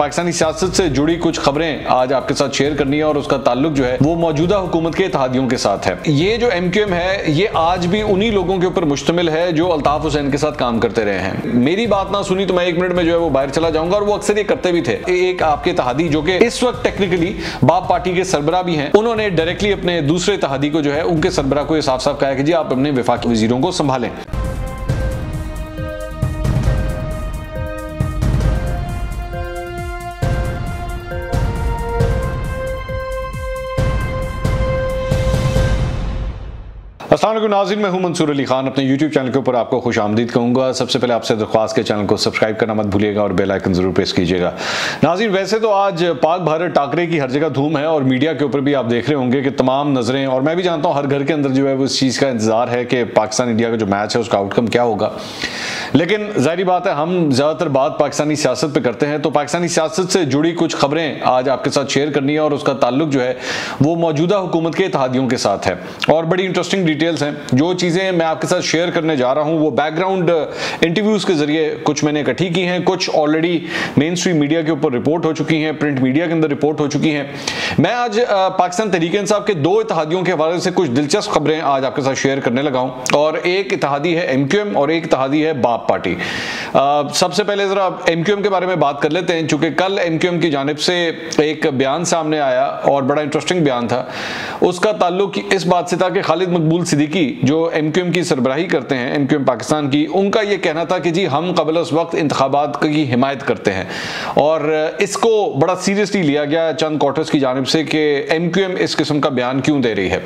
पाकिस्तानी सियासत से जुड़ी कुछ खबरें आज आपके साथ शेयर करनी है और उसका ताल्लुक जो है वो मौजूदा हुकूमत के इत्तेहादियों के साथ है। ये जो MQM है ये आज भी उन्हीं लोगों के ऊपर मुश्तमिल है जो अल्ताफ हुसैन के साथ काम करते रहे हैं। मेरी बात ना सुनी तो मैं 1 मिनट में जो है वो बाहर चला जाऊंगा, और वो अक्सर ये करते भी थे। एक आपके इत्तेहादी जो कि इस वक्त टेक्निकली बाप पार्टी के सरबराह भी हैं, उन्होंने डायरेक्टली अपने दूसरे इत्तेहादी को जो है उनके सरबराह को ये साफ साफ कहा कि जी आप अपने वफाकी वजीरों को संभालें। अस्सलाम वालेकुम नाज़रीन, मैं हूं मंसूर अली खान। अपने YouTube चैनल के ऊपर आपको खुश आमदीद कहूँगा। सबसे पहले आपसे दरख्वास्त के चैनल को सब्सक्राइब करना मत भूलिएगा और बेल आइकन जरूर प्रेस कीजिएगा। नाज़रीन, वैसे तो आज पाक भारत टाकरे की हर जगह धूम है और मीडिया के ऊपर भी आप देख रहे होंगे कि तमाम नज़रें, और मैं भी जानता हूँ हर घर के अंदर जो है वो इस चीज़ का इंतजार है कि पाकिस्तान इंडिया का जो मैच है उसका आउटकम क्या होगा। लेकिन जाहिर बात है हम ज़्यादातर बात पाकिस्तानी सियासत पे करते हैं, तो पाकिस्तानी सियासत से जुड़ी कुछ खबरें आज आपके साथ शेयर करनी है और उसका ताल्लुक जो है वो मौजूदा हुकूमत के इत्तेहादियों के साथ है। और बड़ी इंटरेस्टिंग डिटेल्स हैं। जो चीज़ें मैं आपके साथ शेयर करने जा रहा हूं वो बैकग्राउंड इंटरव्यूज़ के जरिए कुछ मैंने इकट्ठी की हैं, कुछ ऑलरेडी मेन स्ट्रीम मीडिया के ऊपर रिपोर्ट हो चुकी हैं, प्रिंट मीडिया के अंदर रिपोर्ट हो चुकी हैं। मैं आज पाकिस्तान तहरीक-ए-इंसाफ के 2 इत्तेहादियों के हवाले से कुछ दिलचस्प खबरें आज आपके साथ शेयर करने लगा हूं। और एक इत्तेहादी है MQM और एक इत्तेहादी है बाप पार्टी। सबसे पहले जरा MQM के बारे में बात कर लेते हैं, चूंकि कल MQM की जानिब से एक बयान सामने आया और बड़ा इंटरेस्टिंग बयान था। उसका ताल्लुक इस बात से था कि खालिद मकबूल सिद्दीकी जो MQM की सरबराही करते हैं, MQM पाकिस्तान की, उनका ये कहना था कि जी हम क़ब्ल उस वक्त इंतखाबात की हिमायत करते हैं। और इसको बड़ा सीरियसली लिया गया चंद क्वार्टर्स की जानिब से कि MQM इस किस्म का बयान क्यों दे रही है।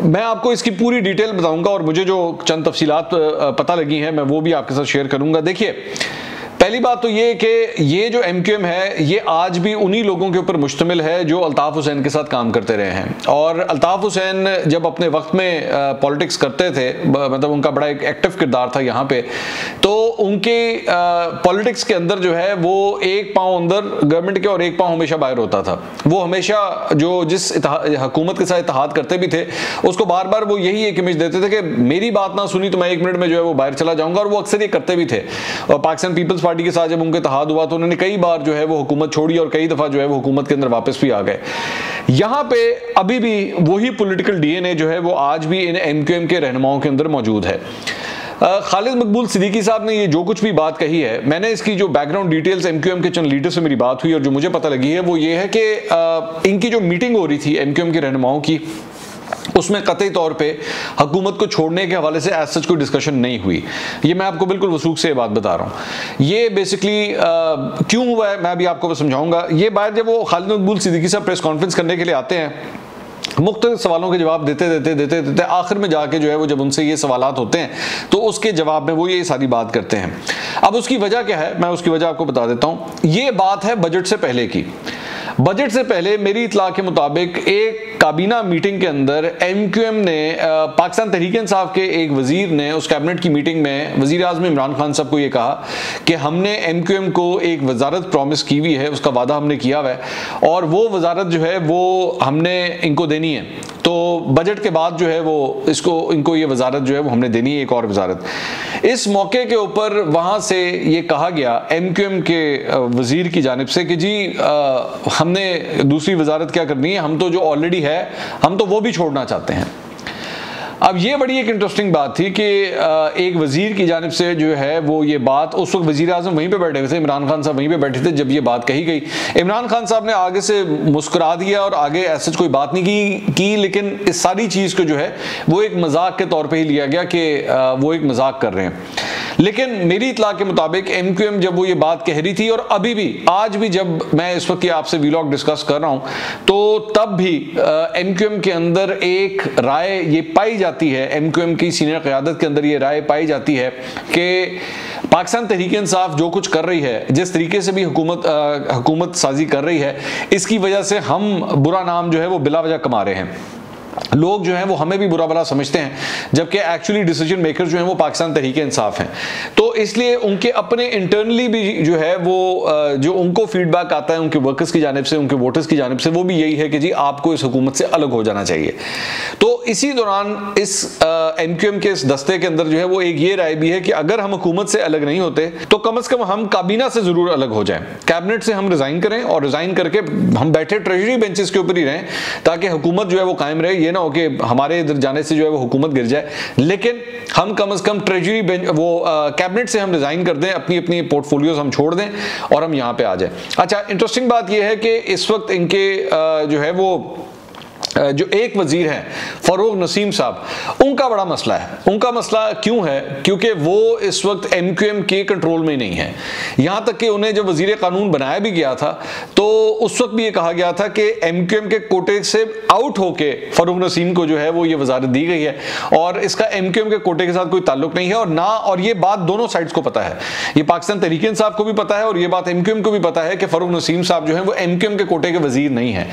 मैं आपको इसकी पूरी डिटेल बताऊंगा और मुझे जो चंद तफसीलात पता लगी हैं मैं वो भी आपके साथ शेयर करूंगा। देखिए, पहली बात तो ये कि ये जो MQM है ये आज भी उन्हीं लोगों के ऊपर मुश्तमिल है जो अल्ताफ हुसैन के साथ काम करते रहे हैं। और अल्ताफ हुसैन जब अपने वक्त में पॉलिटिक्स करते थे, मतलब उनका बड़ा एक एक्टिव किरदार था यहाँ पे, तो उनके पॉलिटिक्स के अंदर जो है वो एक पाँव अंदर गवर्नमेंट के और एक पाँव हमेशा बाहर होता था। वो हमेशा जो जिस हुकूमत के साथ इत्तेहाद करते भी थे उसको बार बार वो यही एक इमेज देते थे कि मेरी बात ना सुनी तो मैं 1 मिनट में जो है वो बाहर चला जाऊंगा, और वो अक्सर ये करते भी थे। और पाकिस्तान पीपल्स पार्टी के साथ जब उनके इत्तेहाद हुआ तो उन्होंने कई बार जो है वो हुकूमत छोड़ी और कई दफा जो है वो हुकूमत के अंदर वापस भी आ गए। यहां पे अभी भी वही पॉलिटिकल DNA जो है वो आज भी इन MQM के रहनुमाओं के अंदर मौजूद है। खालिद मकबूल सिद्दीकी साहब ने ये जो कुछ भी बात कही है, मैंने इसकी जो बैकग्राउंड डिटेल्स MQM के चंद लीडर से मेरी बात हुई और जो मुझे पता लगी है वो ये है कि इनकी जो मीटिंग हो रही थी MQM के रहनुमाओं की, उसमें कतई तौर पे हुकूमत को छोड़ने के हवाले से एज सच कोई डिस्कशन नहीं हुई। ये मैं आपको बिल्कुल वसूख से बात बता रहा हूँ। ये बेसिकली क्यों हुआ है मैं अभी आपको समझाऊंगा। ये बाहर जब वो खालिद मकबूल सिद्दीकी साहब प्रेस कॉन्फ्रेंस करने के लिए आते हैं, मुख्तलिफ सवालों के जवाब देते आखिर में जाके जो है वो जब उनसे ये सवालात होते हैं तो उसके जवाब में वो ये सारी बात करते हैं। अब उसकी वजह क्या है, मैं उसकी वजह आपको बता देता हूँ। ये बात है बजट से पहले की। बजट से पहले मेरी इत्तला के मुताबिक एक काबीना मीटिंग के अंदर MQM ने पाकिस्तान तहरीक-ए-इंसाफ के एक वजीर ने उस कैबिनेट की मीटिंग में वजीर आज़म इमरान खान साहब को ये कहा कि हमने MQM को एक वजारत प्रॉमिस की हुई है, उसका वादा हमने किया हुआ है और वो वजारत जो है वो हमने इनको देनी है। तो बजट के बाद जो है वो इनको ये वजारत जो है वो हमने देनी है, एक और वजारत। इस मौके के ऊपर वहाँ से ये कहा गया MQM के वजीर की जानिब से कि जी हमने दूसरी वजारत क्या करनी है, हम तो जो ऑलरेडी है हम तो वो भी छोड़ना चाहते हैं। अब ये बड़ी एक इंटरेस्टिंग बात थी कि एक वजीर की जानिब से जो है वो ये बात, उस वक्त वजीर आज़म वहीं पे बैठे हुए थे, इमरान खान साहब वहीं पे बैठे थे जब ये बात कही गई। इमरान खान साहब ने आगे से मुस्कुरा दिया और आगे ऐसा कोई बात नहीं की, लेकिन इस सारी चीज़ को जो है वो एक मजाक के तौर पर ही लिया गया कि वो एक मजाक कर रहे हैं। लेकिन मेरी इत्तला के मुताबिक MQM जब वो ये बात कह रही थी और अभी भी आज भी जब मैं इस वक्त आपसे व्लॉग डिस्कस कर रहा हूँ तो तब भी MQM के अंदर एक राय ये पाई जाती है, MQM की सीनियर क़यादत के अंदर ये राय पाई जाती है कि पाकिस्तान तहरीक-ए-इंसाफ जो कुछ कर रही है, जिस तरीके से भी हुकूमत साजी कर रही है, इसकी वजह से हम बुरा नाम जो है वो बिला वजह कमा रहे हैं। लोग जो हैं वो हमें भी बुरा भला समझते हैं, जबकि एक्चुअली डिसीजन मेकर जो हैं वो पाकिस्तान तहरीक इंसाफ हैं। तो इसलिए उनके अपने इंटरनली भी जो है वो जो उनको फीडबैक आता है उनके वर्कर्स की जानिब से, उनके वोटर्स की जानिब से, वो भी यही है कि जी आपको इस हुकूमत से अलग हो जाना चाहिए। तो इसी दौरान इस MQM के इस दस्ते के अंदर जो है वो एक ये राय भी है कि अगर हम हुकूमत से अलग नहीं होते तो कम से कम हम काबीना से जरूर अलग हो जाएं, कैबिनेट से हम रिजाइन करें और रिजाइन करके हम बैठे ट्रेजरी बेंचेस के ऊपर ही रहें, ताकि हुकूमत जो है वो कायम रहे। ये ना हो कि हमारे इधर जाने से जो है वो हुकूमत गिर जाए, लेकिन हम कम से कम ट्रेजरी बेंच वो कैबिनेट से हम रिजाइन कर दें, अपनी अपनी पोर्टफोलियोज हम छोड़ दें और हम यहाँ पे आ जाएं। अच्छा, इंटरेस्टिंग बात यह है कि इस वक्त इनके जो है वो जो एक वजीर हैं फरूक नसीम साहब, उनका बड़ा मसला है। उनका मसला क्यों है? क्योंकि वो इस वक्त MQM के कंट्रोल में नहीं है। यहां तक कि उन्हें जब वजीर कानून बनाया भी गया था तो उस वक्त भी ये कहा गया था कि MQM के कोटे से आउट होके फरूक नसीम को जो है वो ये वजारत दी गई है और इसका MQM के कोटे के साथ कोई ताल्लुक नहीं है। और ये बात दोनों साइड्स को पता है, ये पाकिस्तान तहरीक इंसाफ को भी पता है और ये बात MQM को भी पता है कि फरूक नसीम साहब जो है वो MQM के कोटे के वजीर नहीं है।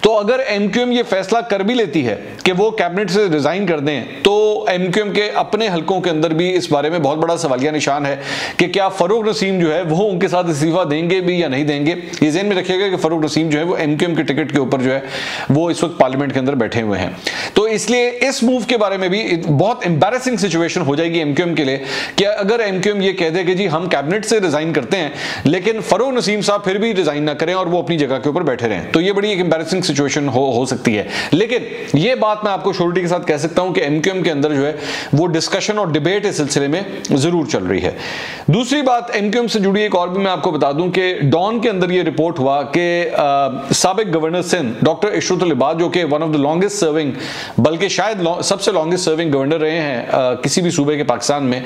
तो अगर MQM ये फैसला कर भी लेती है कि वो कैबिनेट से रिजाइन कर दें, तो MQM के अपने हलकों के अंदर भी इस बारे में बहुत बड़ा सवालिया निशान है कि क्या फरूक नसीम जो है वो उनके साथ इस्तीफा देंगे भी या नहीं देंगे। ये ज़हन में रखिएगा कि फरूक नसीम जो है वो MQM के टिकट के ऊपर जो है वो इस वक्त पार्लियामेंट के अंदर बैठे हुए हैं। तो इसलिए इस मूव के बारे में भी बहुत एम्बैरेसिंग सिचुएशन हो जाएगी MQM के लिए कि अगर MQM ये कह दे कि जी हम कैबिनेट से रिजाइन करते हैं लेकिन फरूक नसीम साहब फिर भी रिजाइन ना करें और वो अपनी जगह के ऊपर बैठे रहें, तो ये बड़ी एक एम्बैरेसिंग सिचुएशन हो सकती है। लेकिन ये बात मैं आपको श्योरिटी के साथ कह सकता हूं कि MQM के अंदर जो है वो डिस्कशन और डिबेट इस सिलसिले में जरूर चल रही है। दूसरी बात MQM से जुड़ी एक और भी मैं आपको बता दूं कि डॉन के अंदर ये रिपोर्ट हुआ कि साबिक गवर्नर सिंध डॉक्टर इशरत अल इबाद, जो कि one of the longest serving, बल्कि शायद सबसे लॉन्गेस्ट सर्विंग गवर्नर रहे हैं किसी भी सूबे के पाकिस्तान में,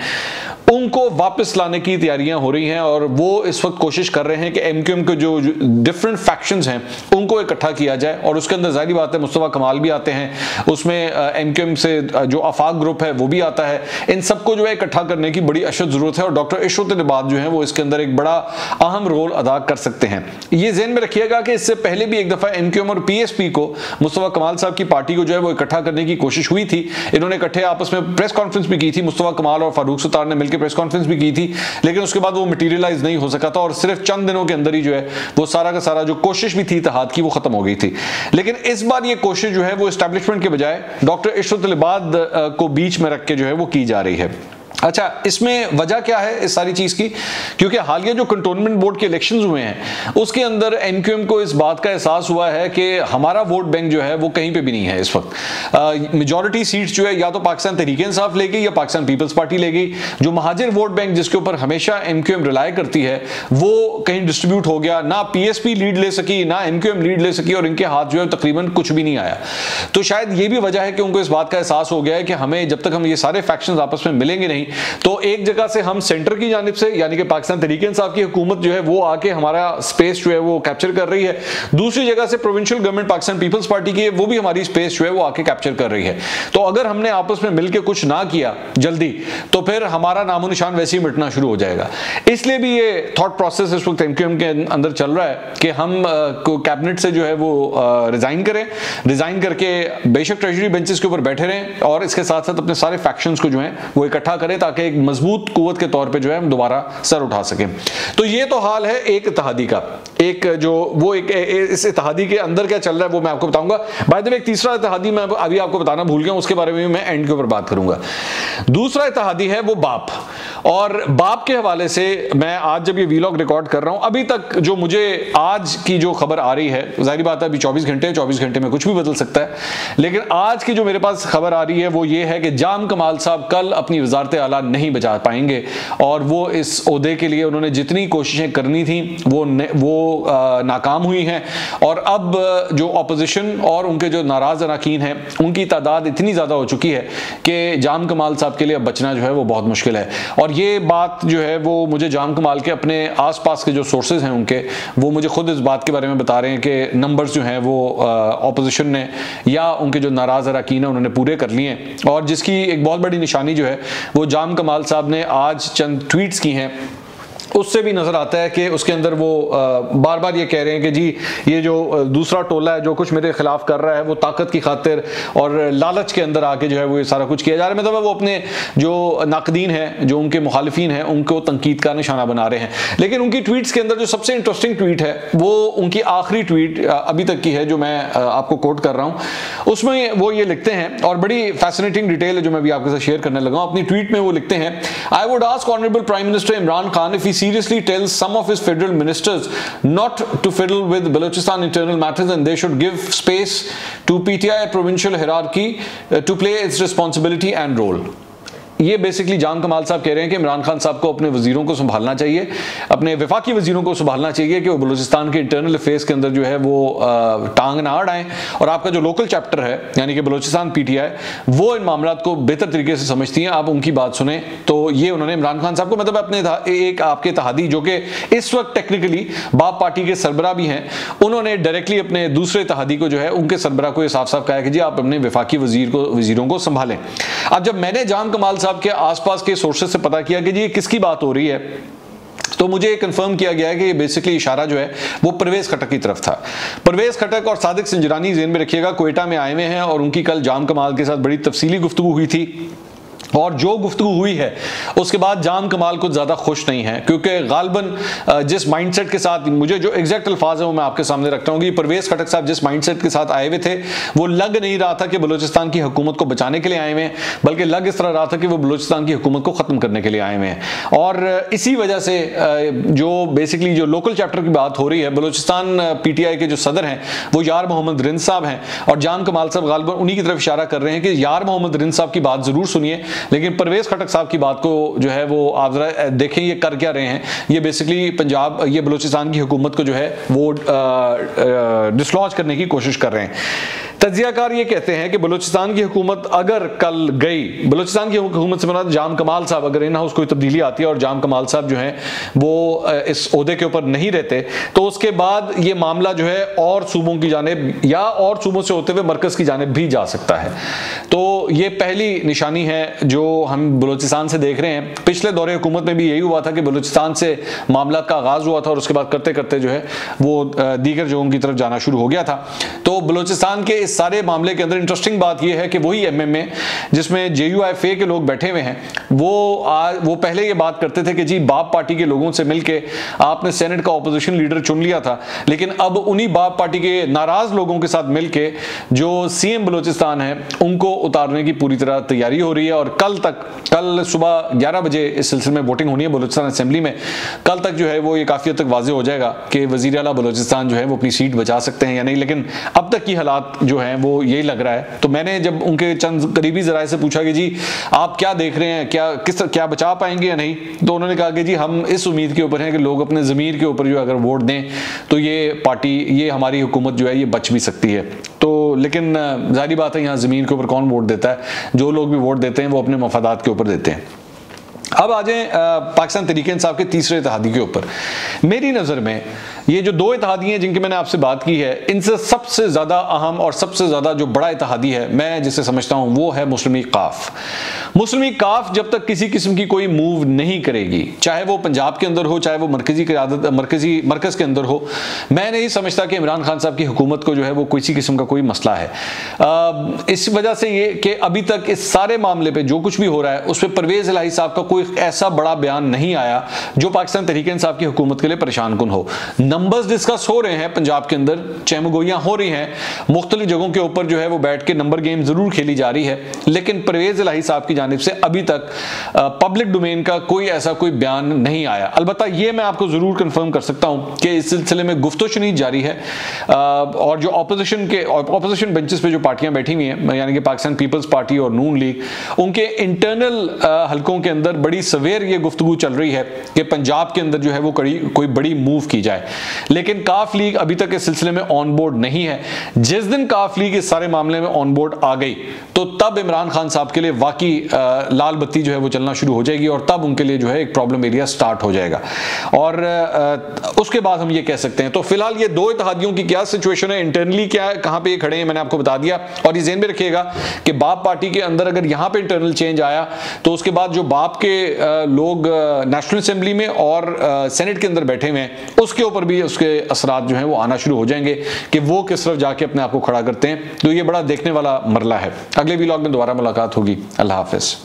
उनको वापस लाने की तैयारियां हो रही हैं और वो इस वक्त कोशिश कर रहे हैं कि MQM के जो डिफरेंट फैक्शंस हैं उनको इकट्ठा किया जाए। और उसके अंदर जाहिर बात है मुस्तफा कमाल भी आते हैं, उसमें MQM से जो आफाक ग्रुप है वो भी आता है। इन सबको जो है इकट्ठा करने की बड़ी अशद जरूरत है और डॉक्टर इशरत अल इबाद जो है वो इसके अंदर एक बड़ा अहम रोल अदा कर सकते हैं। ये ज़हन में रखिएगा कि इससे पहले भी एक दफा MQM और PSP को, मुस्तफा कमाल साहब की पार्टी को जो है वो इकट्ठा करने की कोशिश हुई थी। इन्होंने इकट्ठे आपस में प्रेस कॉन्फ्रेंस भी की थी, मुस्तफा कमाल और फारूक सत्तार ने मिलकर प्रेस कॉन्फ्रेंस भी की थी, लेकिन उसके बाद वो मटेरियलाइज नहीं हो सका था और सिर्फ चंद दिनों के अंदर ही जो है वो सारा का सारा जो कोशिश भी थी इत्तेहाद की वो खत्म हो गई थी। लेकिन इस बार ये कोशिश जो है वो एस्टैब्लिशमेंट के बजाय डॉक्टर इशरत अल इबाद को बीच में रख के जो है वो की जा रही है। अच्छा, इसमें वजह क्या है इस सारी चीज की? क्योंकि हालिया जो कंटोनमेंट बोर्ड के इलेक्शंस हुए हैं उसके अंदर MQM को इस बात का एहसास हुआ है कि हमारा वोट बैंक जो है वो कहीं पे भी नहीं है इस वक्त। मेजॉरिटी सीट्स जो है या तो पाकिस्तान तहरीक इंसाफ लेगी या पाकिस्तान पीपल्स पार्टी लेगी। जो महाजिर वोट बैंक जिसके ऊपर हमेशा MQM रिलाय करती है वो कहीं डिस्ट्रीब्यूट हो गया, ना PSP लीड ले सकी ना MQM लीड ले सकी और इनके हाथ जो है तकरीबन कुछ भी नहीं आया। तो शायद ये भी वजह है कि उनको इस बात का एहसास हो गया है कि हमें जब तक हम ये सारे फैक्शंस आपस में मिलेंगे नहीं, तो एक जगह से हम सेंटर की जानिब से यानी कि पाकिस्तान तहरीक इंसाफ की हुकूमत जो है वो आके हमारा स्पेस जो है वो कैप्चर कर रही है, दूसरी जगह से प्रोविंशियल गवर्नमेंट पाकिस्तान पीपल्स पार्टी की है वो भी हमारी स्पेस जो है वो आके कैप्चर कर रही है। तो अगर हमने आपस में मिलकर कुछ ना किया जल्दी तो फिर हमारा नामो निशान वैसे ही मिटना शुरू हो जाएगा। इसलिए भी ये थॉट प्रोसेस इस वक्त MQM के अंदर चल रहा है कि हम कैबिनेट से जो है वो रिजाइन करें, रिजाइन करके बेशक ट्रेजरी बेंचेस के ऊपर बैठे रहें और इसके साथ साथ अपने सारे फैक्शंस को जो है वो इकट्ठा करें ताकि एक मजबूत कुव्वत के तौर पे जो है हम दोबारा सर उठा सकें। तो ये तो हाल है एक इत्तेहादी का। एक जो वो एक इस इत्तेहादी के अंदर क्या चल रहा है वो मैं आपको बताऊंगा। बाय द वे एक तीसरा इत्तेहादी मैं अभी आपको बताना भूल गया, उसके बारे में मैं एंड के ऊपर बात करूंगा। दूसरा इत्तेहादी है वो बाप, और बाप के हवाले से मैं आज जब ये वीलॉग रिकॉर्ड कर रहा हूं अभी तक जो मुझे आज की जो खबर आ रही है, जाहिर बात है अभी 24 घंटे में कुछ भी बदल सकता है, लेकिन आज की जो मेरे पास खबर आ रही है वो ये है कि जाम कमाल साहब कल अपनी वजारत आला नहीं बचा पाएंगे और वो इस ओहदे के लिए उन्होंने जितनी कोशिशें करनी थी वो नाकाम हुई हैं। और अब जो अपोजिशन और उनके जो नाराज अरकान हैं उनकी तादाद इतनी ज़्यादा हो चुकी है कि जाम कमाल साहब के लिए अब बचना जो है वो बहुत मुश्किल है। और ये बात जो है वो मुझे जाम कमाल के अपने आसपास के जो सोर्सेज हैं उनके, वो मुझे खुद इस बात के बारे में बता रहे हैं कि नंबर्स जो हैं वो अपोजिशन ने या उनके जो नाराज अरकान हैं उन्होंने पूरे कर लिए हैं। और जिसकी एक बहुत बड़ी निशानी जो है वो जाम कमाल साहब ने आज चंद ट्वीट्स की हैं उससे भी नजर आता है कि उसके अंदर वो बार बार ये कह रहे हैं कि जी ये जो दूसरा टोला है जो कुछ मेरे खिलाफ कर रहा है वो ताकत की खातिर और लालच के अंदर आके जो है वो ये सारा कुछ किया जा रहा है। मतलब वो अपने जो नाकदीन है, जो उनके मुखालिफिन है, उनको तनकीद का निशाना बना रहे हैं। लेकिन उनकी ट्वीट्स के अंदर जो सबसे इंटरेस्टिंग ट्वीट है वो उनकी आखिरी ट्वीट अभी तक की है जो मैं आपको कोट कर रहा हूं। उसमें वो ये लिखते हैं और बड़ी फैसिनेटिंग डिटेल है जो मैं भी आपके साथ शेयर करने लगा हूं। अपनी ट्वीट में वो लिखते हैं, I would ask honourable prime minister Imran Khan if he seriously tells some of his federal ministers not to fiddle with Balochistan internal matters and they should give space to PTI provincial hierarchy to play its responsibility and role। ये basically जाम कमाल साहब कह रहे हैं कि इमरान खान साहब को अपने वजीरों को संभालना चाहिए, अपने वफाकी वजीरों को संभालना चाहिए कि वो बलूचिस्तान के इंटरनल अफेयर्स के अंदर जो है वो टांग ना अड़ाएं और आपका जो लोकल चैप्टर है यानी कि बलूचिस्तान PTI वो इन मामलों को बेहतर तरीके से समझती हैं। आप उनकी बात सुने तो ये उन्होंने इमरान खान साहब को मतलब अपने एक आपके इत्तेहादी जो कि इस वक्त टेक्निकली बाप पार्टी के सरबरा भी हैं, उन्होंने डायरेक्टली अपने दूसरे इत्तेहादी को जो है उनके सरबरा को ये साफ साफ कहा कि जी आप अपने वफाकी वजीरों को संभालें। अब जब मैंने जाम कमाल साहब के आसपास के सोर्सेज से पता किया कि जी किसकी बात हो रही है तो मुझे कंफर्म किया गया है कि बेसिकली इशारा जो है वो परवेज खटक की तरफ था। परवेज खटक और सादिक सिंजरानी ज़हन में रखिएगा क्वेटा में आए हुए हैं और उनकी कल जाम कमाल के साथ बड़ी तफसीली गुफ्तगू हुई थी और जो गुफ्तगू हुई है उसके बाद जाम कमाल कुछ ज़्यादा खुश नहीं है क्योंकि गालबन जिस माइंडसेट के साथ, मुझे जो एग्जैक्ट अल्फाज है वो मैं आपके सामने रखता हूँ कि परवेज खटक साहब जिस माइंडसेट के साथ आए हुए थे वो लग नहीं रहा था कि बलूचिस्तान की हुकूमत को बचाने के लिए आए हुए हैं, बल्कि लग इस तरह रहा था कि वो बलूचिस्तान की हुकूमत को ख़त्म करने के लिए आए हुए हैं। और इसी वजह से जो बेसिकली जो लोकल चैप्टर की बात हो रही है, बलूचिस्तान PTI के जो सदर हैं वो यार मोहम्मद रिंद साहब हैं और जाम कमाल साहब गालबन उन्हीं की तरफ इशारा कर रहे हैं कि यार मोहम्मद रिंद साहब की बात ज़रूर सुनिए, लेकिन परवेज खटक साहब की बात को जो है वो आप जरा देखें ये कर क्या रहे हैं। ये बेसिकली पंजाब, ये बलूचिस्तान की हुकूमत को जो है वो डिसलॉज करने की कोशिश कर रहे हैं। तज्जियाकार ये कहते हैं कि बलूचिस्तान की हुकूमत अगर कल गई, बलूचिस्तान की हुकूमत से बना जाम कमाल साहब अगर इन हाउस कोई तब्दीली आती है और जाम कमाल साहब जो हैं वो इस ओहदे के ऊपर नहीं रहते तो उसके बाद ये मामला जो है और सूबों की जानिब या और सूबों से होते हुए मरकज़ की जानिब भी जा सकता है। तो ये पहली निशानी है जो हम बलूचिस्तान से देख रहे हैं। पिछले दौरे हुकूमत में भी यही हुआ था कि बलूचिस्तान से मामला का आगाज़ हुआ था और उसके बाद करते करते जो है वो दीगर जगहों की तरफ जाना शुरू हो गया था। तो बलूचिस्तान के इस सारे मामले के अंदर इंटरेस्टिंग बात यह है कि वही MMA जिसमें JUIFA के लोग बैठे हुए हैं वो पहले ये बात करते थे कि जी बाप पार्टी के लोगों से मिलके आपने सेनेट का ऑपोजिशन लीडर चुन लिया था, लेकिन अब उन्हीं बाप पार्टी के नाराज लोगों के साथ मिलके जो CM बलूचिस्तान है उनको उतारने की पूरी तरह तैयारी हो रही है। और कल सुबह 11 बजे इस सिलसिले में वोटिंग होनी है बलूचिस्तान असेंबली में। कल तक जो है वो ये काफ़ी हद तक वाज़ेह हो जाएगा कि वज़ीर आला बलूचिस्तान जो है वो अपनी सीट बचा सकते हैं या नहीं, लेकिन अब तक की हालात जो है वो यही लग रहा है। तो मैंने जब उनके चंद करीबी ज़राए से पूछा कि जी आप क्या देख रहे हैं, क्या बचा पाएंगे या नहीं, तो उन्होंने कहा कि जी हम इस उम्मीद के ऊपर हैं कि लोग अपने ज़मीर के ऊपर जो अगर वोट दें तो ये पार्टी, ये हमारी हुकूमत जो है ये बच भी सकती है। तो लेकिन जाहिर बात है यहाँ ज़मीन के ऊपर कौन वोट देता है, जो लोग भी वोट देते हैं वो अपने मफादात के ऊपर देते हैं। अब आ जाएं पाकिस्तान तहरीक इंसाफ के तीसरे इत्तेहादी के ऊपर। मेरी नज़र में ये जो दो इत्तेहादी हैं जिनकी मैंने आपसे बात की है, इनसे सबसे ज़्यादा अहम और सबसे ज़्यादा जो बड़ा इत्तेहादी है मैं जिसे समझता हूँ वो है मुस्लिम लीग काफ। मुस्लिम लीग काफ जब तक किसी किस्म की कोई मूव नहीं करेगी, चाहे वो पंजाब के अंदर हो चाहे वो मरकज़ के अंदर हो, मैं नहीं समझता कि इमरान खान साहब की हुकूमत को जो है वो किसी किस्म का कोई मसला है। इस वजह से ये कि अभी तक इस सारे मामले पर जो कुछ भी हो रहा है उस पर परवेज़ इलाही साहब का कोई ऐसा बड़ा बयान नहीं आया जो पाकिस्तान तहरीक इंसाफ की हुकूमत के लिए परेशान कुन हो। नंबर्स डिस्कस हो रहे हैं पंजाब के अंदर, चहमगोइयां हो रही हैं, मुख्तलिफ जगहों के ऊपर जो है वो बैठ के नंबर गेम जरूर खेली जा रही है, लेकिन परवेज इलाही साहब की जानिब से अभी तक पब्लिक डोमेन का कोई ऐसा कोई बयान नहीं आया। अलबत्ता ये मैं आपको जरूर कंफर्म कर सकता हूं कि इस सिलसिले में गुफ्तशुनी जारी है और जो ऑपोजिशन बेंचेस पे जो पार्टियां बैठी हुई हैं यानी कि पाकिस्तान पीपल्स पार्टी और नून लीग, उनके इंटरनल हलकों के अंदर बड़ी सवेर ये गुफ्तगू चल रही है कि पंजाब के अंदर जो है वो कोई बड़ी मूव की जाए। लेकिन काफ लीग अभी तक इस सिलसिले में ऑन बोर्ड नहीं है। जिस दिन काफ लीग इस सारे मामले में ऑन बोर्ड आ गई तो तब इमरान खान साहब के लिए वाकई लाल बत्ती जो है वो चलना शुरू हो जाएगी और तब उनके लिए जो है एक प्रॉब्लम एरिया स्टार्ट हो जाएगा। और उसके बाद हम ये कह सकते हैं। तो फिलहाल ये दो इत्तेहादियों की क्या सिचुएशन है, इंटरनली क्या कहां पे ये खड़े हैं, मैंने आपको बता दिया। और ये ज़हन में रखिएगा कि बाप पार्टी के अंदर अगर यहां पे इंटरनल चेंज आया तो उसके बाद जो बाप के लोग नेशनल असेंबली में और सेनेट के अंदर बैठे हुए हैं उसके ऊपर भी उसके असरात जो हैं वो आना शुरू हो जाएंगे कि वो किस तरफ जाके अपने आप को खड़ा करते हैं। तो ये बड़ा देखने वाला मरला है। अगले व्लॉग में दोबारा मुलाकात होगी। अल्लाह हाफिज।